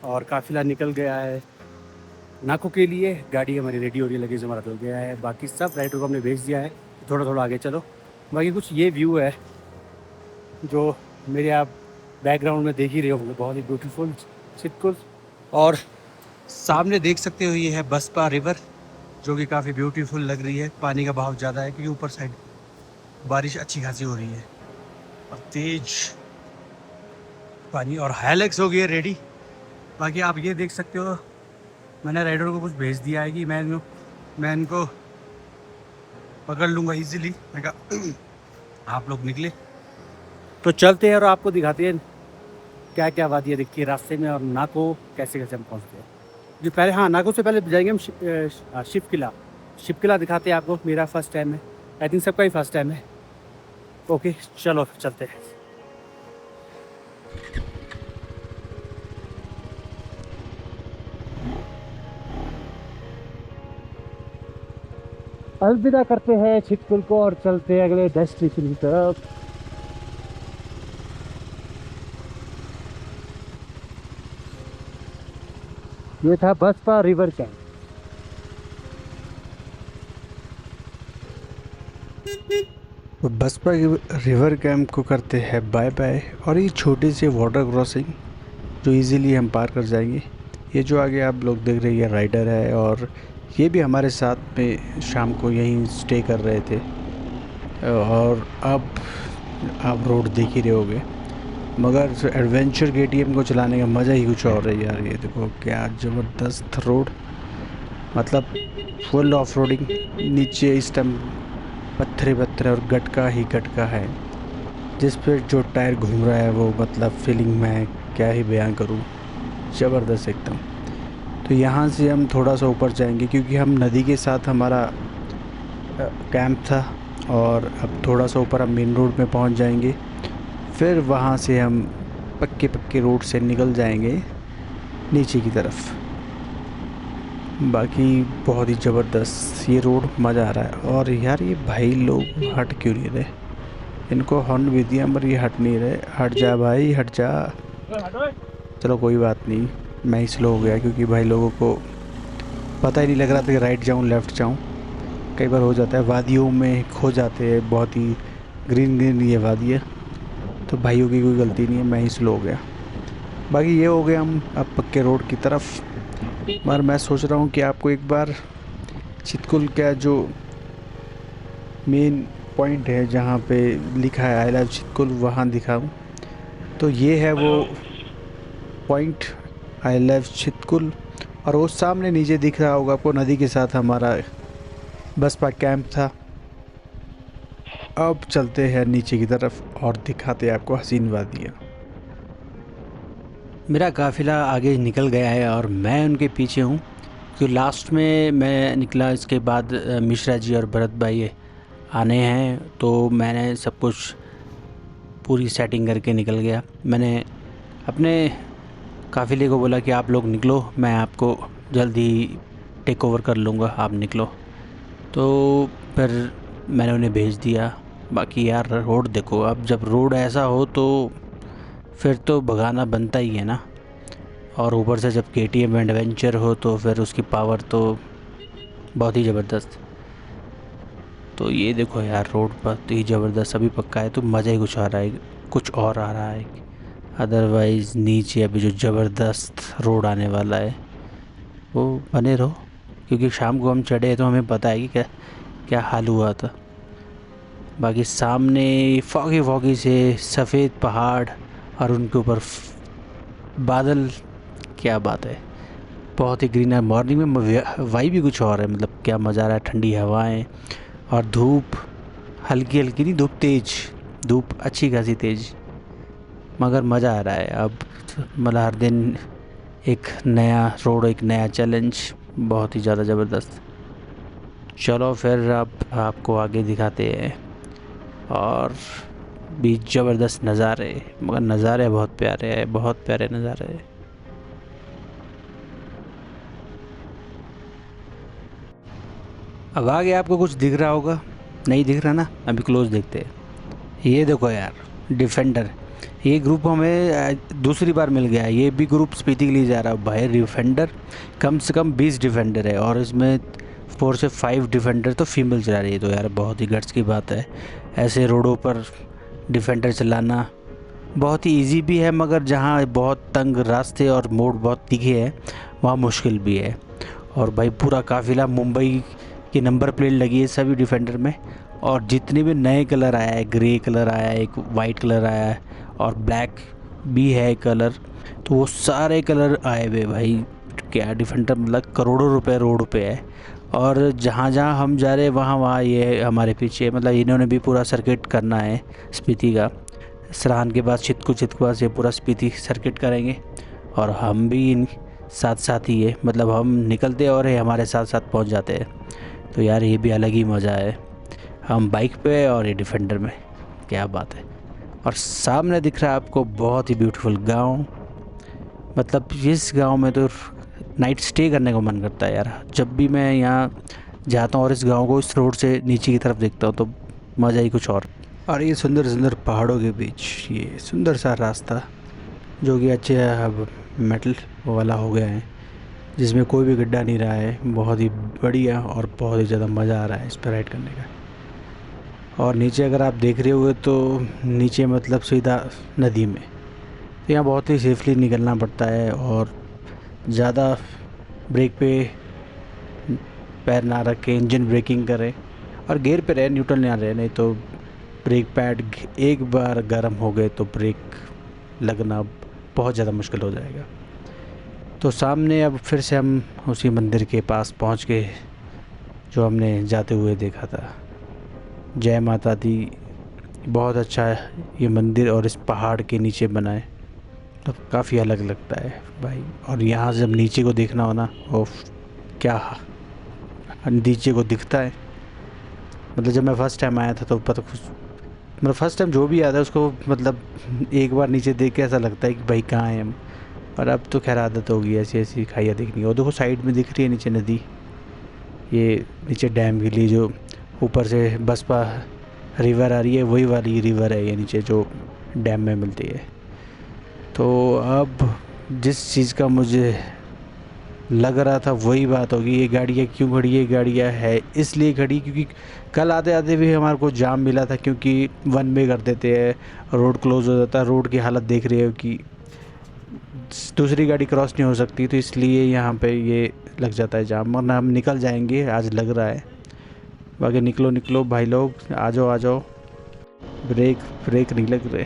और काफ़िला निकल गया है नाको के लिए। गाड़ी हमारी रेडी हो रही है, लगेज हमारा धुल गया है, बाकी सब राइडर को हमने भेज दिया है। थोड़ा थोड़ा आगे चलो। बाकी कुछ ये व्यू है जो मेरे आप बैकग्राउंड में देख ही रहे होंगे, बहुत ही ब्यूटीफुल चितकुल। और सामने देख सकते हो ये है बसपा रिवर, जो कि काफ़ी ब्यूटीफुल लग रही है। पानी का बहाव ज़्यादा है क्योंकि ऊपर साइड बारिश अच्छी खासी हो रही है और तेज पानी, और हाइलैक्स हो गई है रेडी। बाकी आप ये देख सकते हो, मैंने राइडर को कुछ भेज दिया है कि मैं इनको पकड़ लूँगा इजीली। मैं कहा आप लोग निकले तो चलते हैं और आपको दिखाते हैं क्या क्या वादियाँ दिखती है रास्ते में, और नाको कैसे कैसे हम पहुँचते हैं। जो पहले, हाँ, नाको से पहले जाएंगे हम शिव किला। शिव किला दिखाते हैं आपको, मेरा फर्स्ट टाइम है, आई थिंक सबका ही फर्स्ट टाइम है। ओके चलो चलते हैं। अलविदा करते हैं छितकुल को और चलते हैं अगले डेस्टिनेशन की तरफ। ये था बसपा रिवर कैंप। तो बसपा रिवर कैंप को करते हैं बाय बाय। और ये छोटे से वाटर क्रॉसिंग जो इजीली हम पार कर जाएंगे। ये जो आगे आप लोग देख रहे हैं ये राइडर है, और ये भी हमारे साथ में शाम को यहीं स्टे कर रहे थे। और अब आप रोड देख ही रहे होगे, मगर एडवेंचर केटीएम को चलाने का मज़ा ही कुछ और है यार। ये देखो क्या ज़बरदस्त रोड, मतलब फुल ऑफ रोडिंग। नीचे इस टाइम पत्थर ही पत्थर और गटका ही गटका है, जिस पे जो टायर घूम रहा है वो मतलब फीलिंग मैं क्या ही बयां करूं, ज़बरदस्त एकदम। तो यहाँ से हम थोड़ा सा ऊपर जाएंगे क्योंकि हम नदी के साथ हमारा कैंप था, और अब थोड़ा सा ऊपर हम मेन रोड में पहुँच जाएंगे। फिर वहाँ से हम पक्के पक्के रोड से निकल जाएंगे नीचे की तरफ। बाकी बहुत ही ज़बरदस्त ये रोड, मज़ा आ रहा है। और यार ये भाई लोग हट क्यों नहीं रहे, इनको हॉर्न भी दिया मगर ये हट नहीं रहे। हट जा भाई हट जा। चलो कोई बात नहीं, मैं ही स्लो हो गया क्योंकि भाई लोगों को पता ही नहीं लग रहा था कि राइट जाऊँ लेफ़्ट जाऊँ। कई बार हो जाता है, वादियों में खो जाते हैं, बहुत ही ग्रीन ग्रीन ये वादी है। तो भाइयों की कोई गलती नहीं है, मैं ही स्लो हो गया। बाकी ये हो गया हम अब पक्के रोड की तरफ। मगर मैं सोच रहा हूँ कि आपको एक बार चितकुल का जो मेन पॉइंट है जहाँ पे लिखा है आई लव चितकुल वहाँ दिखाऊं। तो ये है वो पॉइंट, आई लव चितकुल। और वो सामने नीचे दिख रहा होगा आपको, नदी के साथ हमारा बसपा कैंप था। अब चलते हैं नीचे की तरफ और दिखाते हैं आपको हसीन वादियाँ। मेरा काफ़िला आगे निकल गया है और मैं उनके पीछे हूँ, क्योंकि लास्ट में मैं निकला। इसके बाद मिश्रा जी और भरत भाई आने हैं, तो मैंने सब कुछ पूरी सेटिंग करके निकल गया। मैंने अपने काफ़िले को बोला कि आप लोग निकलो, मैं आपको जल्दी टेक ओवर कर लूँगा, आप निकलो। तो फिर मैंने उन्हें भेज दिया। बाकी यार रोड देखो, अब जब रोड ऐसा हो तो फिर तो भगाना बनता ही है ना। और ऊपर से जब केटीएम एडवेंचर हो तो फिर उसकी पावर तो बहुत ही ज़बरदस्त। तो ये देखो यार रोड बहुत ही ज़बरदस्त, अभी पक्का है तो मज़ा ही कुछ आ रहा है, कुछ और आ रहा है। अदरवाइज़ नीचे अभी जो ज़बरदस्त रोड आने वाला है वो बने रहो, क्योंकि शाम को हम चढ़े तो हमें पता है कि क्या क्या हाल हुआ था। बाकी सामने फॉगी फॉगी से सफ़ेद पहाड़ और उनके ऊपर बादल, क्या बात है, बहुत ही ग्रीन है। मॉर्निंग में वाइब भी कुछ और है, मतलब क्या मज़ा आ रहा है। ठंडी हवाएं और धूप, हल्की हल्की नहीं, धूप तेज, धूप अच्छी खासी तेज, मगर मज़ा आ रहा है। अब मतलब हर दिन एक नया रोड, एक नया चैलेंज, बहुत ही ज़्यादा ज़बरदस्त। चलो फिर अब आपको आगे दिखाते हैं, और भी ज़बरदस्त नज़ारे, मगर नज़ारे बहुत प्यारे हैं, बहुत प्यारे नज़ारे हैं। अब आगे आपको कुछ दिख रहा होगा, नहीं दिख रहा ना, अभी क्लोज देखते हैं। ये देखो यार डिफेंडर, ये ग्रुप हमें दूसरी बार मिल गया है। ये भी ग्रुप स्पीति के लिए जा रहा है भाई। डिफेंडर कम से कम 20 डिफेंडर है और इसमें 4 से 5 डिफेंडर तो फीमेल चला रही है। तो यार बहुत ही गट्स की बात है। ऐसे रोडों पर डिफेंडर चलाना बहुत ही इजी भी है, मगर जहाँ बहुत तंग रास्ते और मोड़ बहुत तीखे हैं वहाँ मुश्किल भी है। और भाई पूरा काफ़िला मुंबई की नंबर प्लेट लगी है सभी डिफेंडर में। और जितने भी नए कलर आया है, ग्रे कलर आया है, एक वाइट कलर आया है और ब्लैक भी है कलर, तो वो सारे कलर आए हुए भाई। क्या डिफेंडर मतलब करोड़ों रुपए रोड पे है। और जहाँ जहाँ हम जा रहे हैं वहाँ वहाँ ये हमारे पीछे, मतलब इन्होंने भी पूरा सर्किट करना है स्पीति का। सराहन के बाद चितकू, चितकू के बाद से पूरा स्पीति सर्किट करेंगे और हम भी इन साथ साथ ही है, मतलब हम निकलते और ये हमारे साथ साथ पहुंच जाते हैं। तो यार ये भी अलग ही मज़ा है, हम बाइक पे और ये डिफेंडर में, क्या बात है। और सामने दिख रहा है आपको बहुत ही ब्यूटीफुल गांव। मतलब इस गांव में तो नाइट स्टे करने को मन करता है यार। जब भी मैं यहाँ जाता हूँ और इस गांव को इस रोड से नीचे की तरफ देखता हूँ तो मज़ा ही कुछ और ये सुंदर सुंदर पहाड़ों के बीच ये सुंदर सा रास्ता जो कि अच्छे अब मेटल वाला हो गया है, जिसमें कोई भी गड्ढा नहीं रहा है। बहुत ही बढ़िया और बहुत ही ज़्यादा मज़ा आ रहा है इस पर राइड करने का। और नीचे अगर आप देख रहे होगे तो नीचे मतलब सीधा नदी में, तो यहाँ बहुत ही सेफली निकलना पड़ता है और ज़्यादा ब्रेक पे पैर ना रख के इंजन ब्रेकिंग करें और गियर पे रहे, न्यूट्रल ना रहे, नहीं तो ब्रेक पैड एक बार गर्म हो गए तो ब्रेक लगना बहुत ज़्यादा मुश्किल हो जाएगा। तो सामने अब फिर से हम उसी मंदिर के पास पहुंच गए जो हमने जाते हुए देखा था। जय माता दी। बहुत अच्छा है ये मंदिर और इस पहाड़ के नीचे बना है, तो काफ़ी अलग लगता है भाई। और यहाँ से जब नीचे को देखना हो ना, ओफ क्या नीचे को दिखता है। मतलब जब मैं फ़र्स्ट टाइम आया था तो पता कुछ, मतलब फ़र्स्ट टाइम जो भी आता है उसको मतलब एक बार नीचे देख के ऐसा लगता है कि भाई कहाँ हैं हम। पर अब तो खैर आदत होगी ऐसी ऐसी खाइयाँ देखनी। और देखो साइड में दिख रही है नीचे नदी, ये नीचे डैम के लिए जो ऊपर से बसपा रिवर आ रही है वही वाली रिवर है ये नीचे जो डैम में मिलती है। तो अब जिस चीज़ का मुझे लग रहा था वही बात होगी। ये गाड़ियाँ क्यों खड़ी है? ये गाड़ियाँ है इसलिए खड़ी क्योंकि कल आते आते भी हमारे को जाम मिला था, क्योंकि वन वे कर देते हैं, रोड क्लोज़ हो जाता है। रोड की हालत देख रहे हो कि दूसरी गाड़ी क्रॉस नहीं हो सकती, तो इसलिए यहाँ पे ये लग जाता है जाम। वरना हम निकल जाएंगे, आज लग रहा है। बाकी निकलो निकलो भाई लोग, आ जाओ आ जाओ। ब्रेक ब्रेक नहीं लग रहे।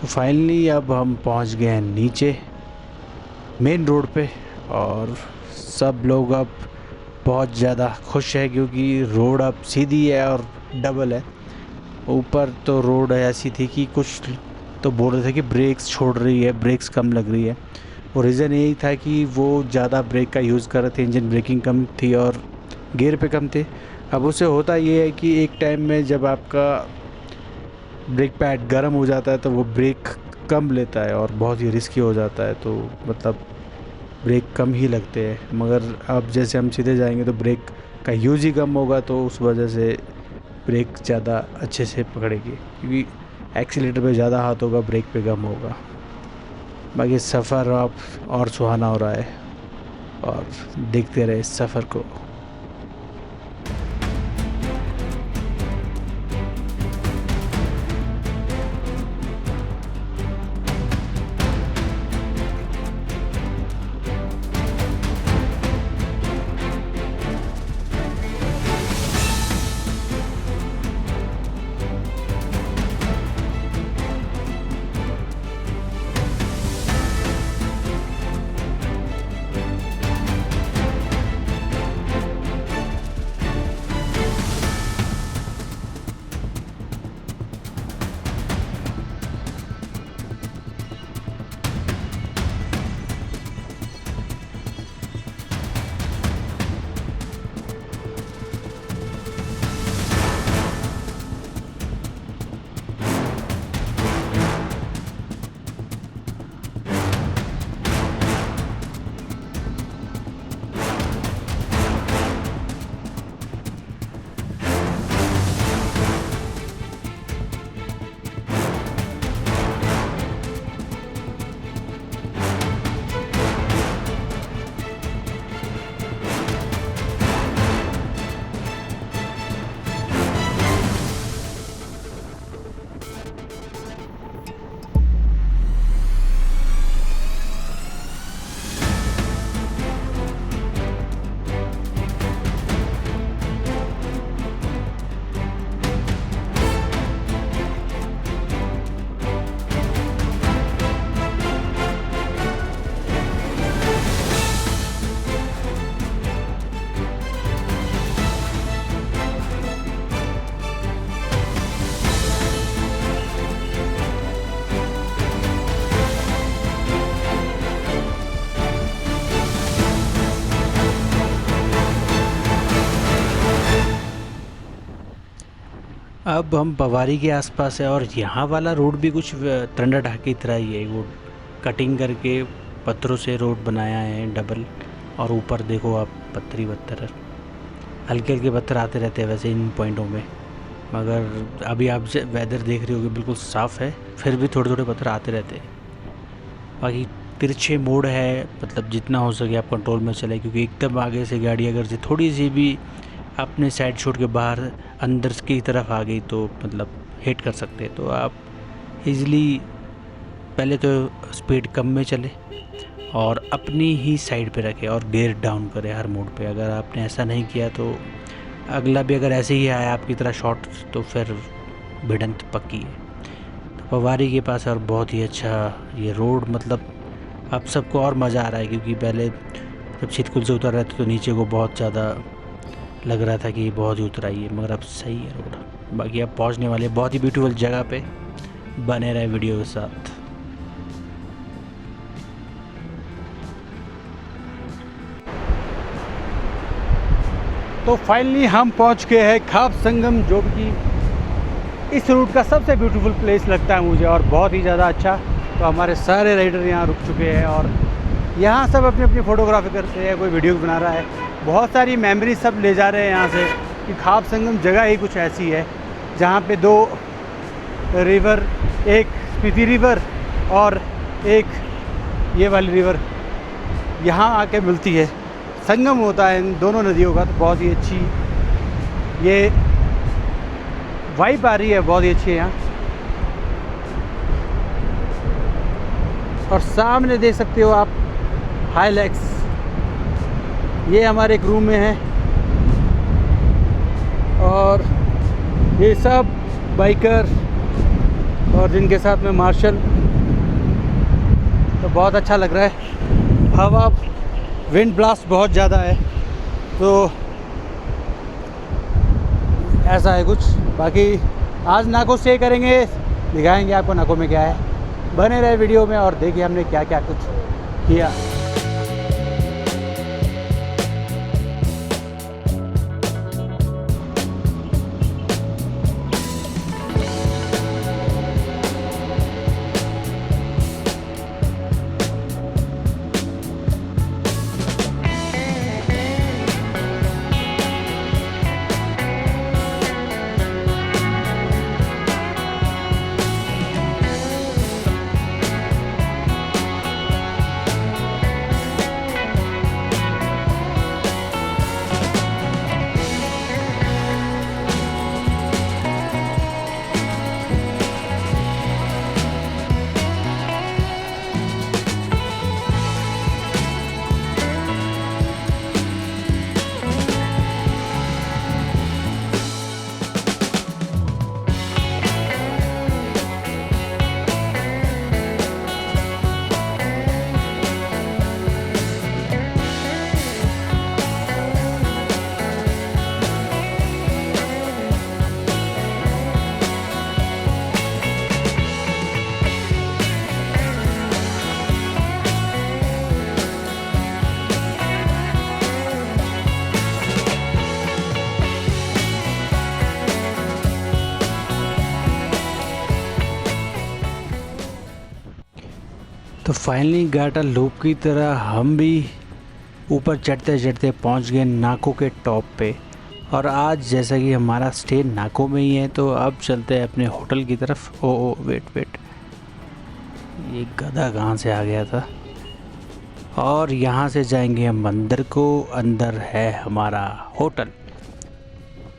तो फाइनली अब हम पहुँच गए हैं नीचे मेन रोड पे और सब लोग अब बहुत ज़्यादा खुश है क्योंकि रोड अब सीधी है और डबल है। ऊपर तो रोड ऐसी थी कि कुछ तो बोल रहे थे कि ब्रेक्स छोड़ रही है, ब्रेक्स कम लग रही है। और रीज़न यही था कि वो ज़्यादा ब्रेक का यूज़ कर रहे थे, इंजन ब्रेकिंग कम थी और गियर पे कम थे। अब उससे होता ये है कि एक टाइम में जब आपका ब्रेक पैड गर्म हो जाता है तो वो ब्रेक कम लेता है और बहुत ही रिस्की हो जाता है। तो मतलब ब्रेक कम ही लगते हैं। मगर अब जैसे हम सीधे जाएंगे तो ब्रेक का यूज़ ही कम होगा, तो उस वजह से ब्रेक ज़्यादा अच्छे से पकड़ेगी, क्योंकि एक्सीलेटर पे ज़्यादा हाथ होगा, ब्रेक पे कम होगा। बाकी सफ़र अब और सुहाना हो रहा है और देखते रहे इस सफ़र को। अब हम पवारी के आसपास है और यहाँ वाला रोड भी कुछ तरंडा ढाक की तरह ही है। वो कटिंग करके पत्थरों से रोड बनाया है डबल, और ऊपर देखो आप पत्थर हल्के हल्के पत्थर आते रहते हैं वैसे इन पॉइंटों में, मगर अभी आप वेदर देख रहे होगे बिल्कुल साफ़ है, फिर भी थोड़े थोड़े पत्थर आते रहते हैं। बाकी तिरछे मोड़ है, मतलब जितना हो सके आप कंट्रोल में चले, क्योंकि एकदम आगे से गाड़ी अगर से थोड़ी सी भी अपने साइड छोड़ के बाहर अंदर की तरफ आ गई तो मतलब हिट कर सकते हैं। तो आप इजीली पहले तो स्पीड कम में चले और अपनी ही साइड पे रखें और गियर डाउन करें हर मोड़ पे। अगर आपने ऐसा नहीं किया तो अगला भी अगर ऐसे ही आया आपकी तरह शॉट तो फिर भिड़ंत पक्की है। तो पवारी के पास और बहुत ही अच्छा ये रोड, मतलब अब सबको और मज़ा आ रहा है, क्योंकि पहले जब छितकुल से उतर रहे थे तो नीचे को बहुत ज़्यादा लग रहा था कि बहुत ही उतराई है, मगर अब सही है रोड। बाकी अब पहुंचने वाले बहुत ही ब्यूटीफुल जगह पे, बने रहे वीडियो के साथ। तो फाइनली हम पहुंच गए हैं खाप संगम, जो कि इस रूट का सबसे ब्यूटीफुल प्लेस लगता है मुझे और बहुत ही ज़्यादा अच्छा। तो हमारे सारे राइडर यहाँ रुक चुके हैं और यहाँ सब अपनी अपनी फ़ोटोग्राफी करते हैं, कोई वीडियो बना रहा है। बहुत सारी मेमोरी सब ले जा रहे हैं यहाँ से, कि खाप संगम जगह ही कुछ ऐसी है जहाँ पे दो रिवर, एक स्पीति रिवर और एक ये वाली रिवर यहाँ आके मिलती है, संगम होता है इन दोनों नदियों का। तो बहुत ही अच्छी ये वाइब आ रही है, बहुत ही अच्छी है यहाँ। और सामने देख सकते हो आप हाइलैक्स, ये हमारे एक रूम में है और ये सब बाइकर और जिनके साथ में मार्शल। तो बहुत अच्छा लग रहा है। हवा, विंड ब्लास्ट बहुत ज़्यादा है, तो ऐसा है कुछ। बाकी आज नाको स्टे करेंगे, दिखाएंगे आपको नाको में क्या है। बने रहे वीडियो में और देखिए हमने क्या क्या कुछ किया। तो फाइनली गाटा लूप की तरह हम भी ऊपर चढ़ते चढ़ते पहुंच गए नाको के टॉप पे। और आज जैसा कि हमारा स्टे नाको में ही है तो अब चलते हैं अपने होटल की तरफ। ओ वेट, ये गधा कहाँ से आ गया था। और यहाँ से जाएंगे हम मंदिर को, अंदर है हमारा होटल।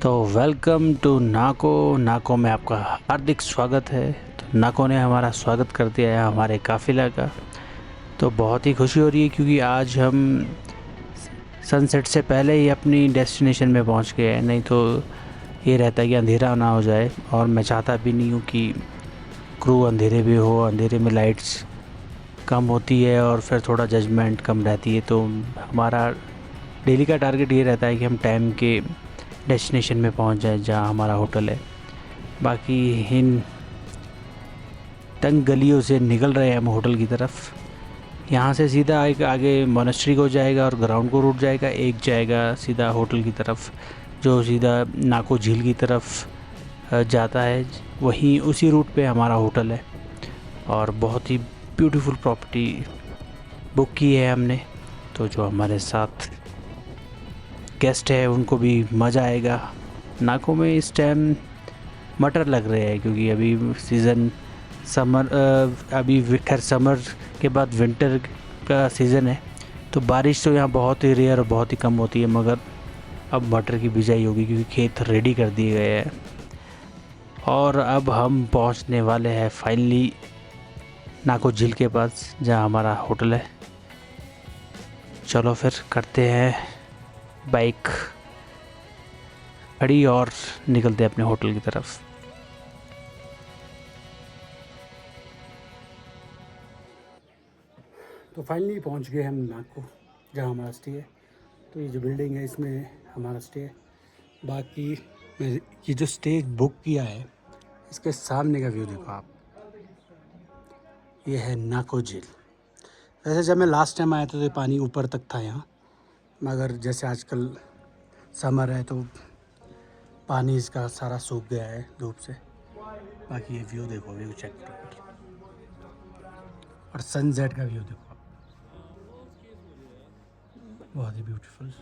तो वेलकम टू नाको। नाको में आपका हार्दिक स्वागत है। तो नाको ने हमारा स्वागत कर दिया है हमारे काफ़िला का। तो बहुत ही खुशी हो रही है क्योंकि आज हम सनसेट से पहले ही अपनी डेस्टिनेशन में पहुंच गए हैं। नहीं तो ये रहता है कि अंधेरा ना हो जाए, और मैं चाहता भी नहीं हूँ कि क्रू अंधेरे भी हो। अंधेरे में लाइट्स कम होती है और फिर थोड़ा जजमेंट कम रहती है। तो हमारा डेली का टारगेट ये रहता है कि हम टाइम के डेस्टिनेशन में पहुंच जाए जहां हमारा होटल है। बाकी इन तंग गलियों से निकल रहे हैं हम होटल की तरफ। यहाँ से सीधा एक आगे मोनेस्ट्री को जाएगा और ग्राउंड को रूट जाएगा, एक जाएगा सीधा होटल की तरफ जो सीधा नाको झील की तरफ जाता है, वहीं उसी रूट पे हमारा होटल है। और बहुत ही ब्यूटीफुल प्रॉपर्टी बुक की है हमने, तो जो हमारे साथ गेस्ट है उनको भी मज़ा आएगा। नाको में इस टाइम मटर लग रहे हैं क्योंकि अभी सीज़न समर, अभी खैर समर के बाद विंटर का सीज़न है, तो बारिश तो यहाँ बहुत ही रेयर और बहुत ही कम होती है। मगर अब मटर की बिजाई होगी क्योंकि खेत रेडी कर दिए गए हैं। और अब हम पहुँचने वाले हैं फाइनली नाको झील के पास जहाँ हमारा होटल है। चलो फिर करते हैं बाइक खड़ी और निकलते हैं अपने होटल की तरफ। तो फाइनली पहुंच गए हम नाको जहाँ हमारा स्टे है। तो ये जो बिल्डिंग है इसमें हमारा स्टे है। बाकी मैं ये जो स्टे बुक किया है इसके सामने का व्यू देखो आप, ये है नाको झील। वैसे जब मैं लास्ट टाइम आया था तो ये पानी ऊपर तक था यहाँ, मगर जैसे आजकल समर है तो पानी इसका सारा सूख गया है धूप से। बाकी ये व्यू देखो, व्यू चेक करो और सनसेट का व्यू देखो, बहुत ही ब्यूटीफुल।